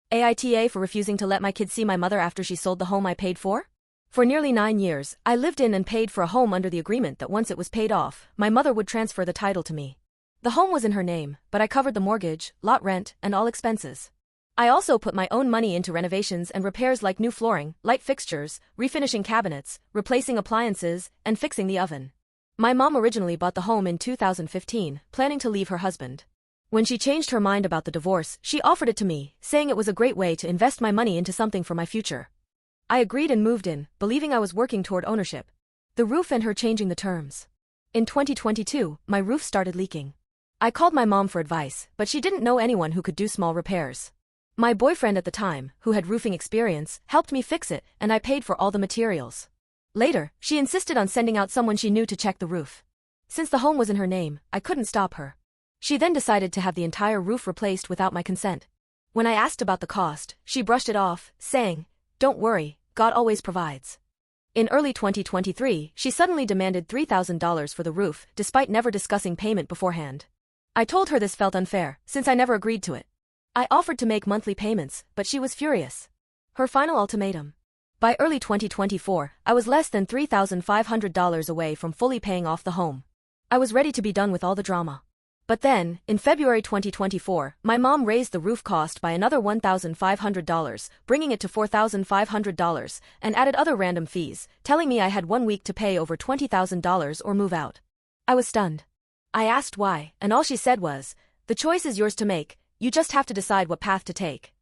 AITA for refusing to let my kids see my mother after she sold the home I paid for? For nearly 9 years, I lived in and paid for a home under the agreement that once it was paid off, my mother would transfer the title to me. The home was in her name, but I covered the mortgage, lot rent, and all expenses. I also put my own money into renovations and repairs like new flooring, light fixtures, refinishing cabinets, replacing appliances, and fixing the oven. My mom originally bought the home in 2015, planning to leave her husband. When she changed her mind about the divorce, she offered it to me, saying it was a great way to invest my money into something for my future. I agreed and moved in, believing I was working toward ownership. The roof and her changing the terms. In 2022, my roof started leaking. I called my mom for advice, but she didn't know anyone who could do small repairs. My boyfriend at the time, who had roofing experience, helped me fix it, and I paid for all the materials. Later, she insisted on sending out someone she knew to check the roof. Since the home was in her name, I couldn't stop her. She then decided to have the entire roof replaced without my consent. When I asked about the cost, she brushed it off, saying, "Don't worry, God always provides." In early 2023, she suddenly demanded $3,000 for the roof, despite never discussing payment beforehand. I told her this felt unfair, since I never agreed to it. I offered to make monthly payments, but she was furious. Her final ultimatum. By early 2024, I was less than $3,500 away from fully paying off the home. I was ready to be done with all the drama. But then, in February 2024, my mom raised the roof cost by another $1,500, bringing it to $4,500, and added other random fees, telling me I had 1 week to pay over $20,000 or move out. I was stunned. I asked why, and all she said was, "The choice is yours to make, you just have to decide what path to take."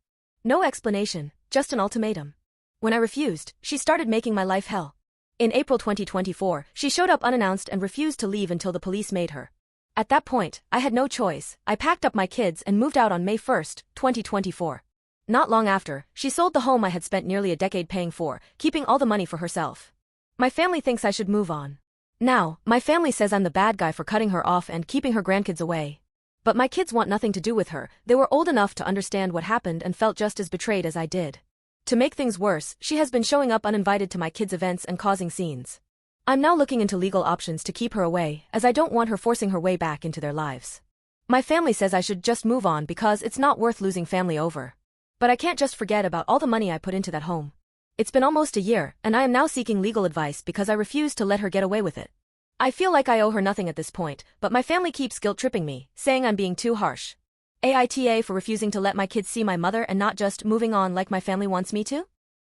No explanation, just an ultimatum. When I refused, she started making my life hell. In April 2024, she showed up unannounced and refused to leave until the police made her. At that point, I had no choice. I packed up my kids and moved out on May 1, 2024. Not long after, she sold the home I had spent nearly a decade paying for, keeping all the money for herself. My family thinks I should move on. Now, my family says I'm the bad guy for cutting her off and keeping her grandkids away. But my kids want nothing to do with her. They were old enough to understand what happened and felt just as betrayed as I did. To make things worse, she has been showing up uninvited to my kids' events and causing scenes. I'm now looking into legal options to keep her away, as I don't want her forcing her way back into their lives. My family says I should just move on because it's not worth losing family over. But I can't just forget about all the money I put into that home. It's been almost a year, and I am now seeking legal advice because I refuse to let her get away with it. I feel like I owe her nothing at this point, but my family keeps guilt-tripping me, saying I'm being too harsh. AITA for refusing to let my kids see my mother and not just moving on like my family wants me to?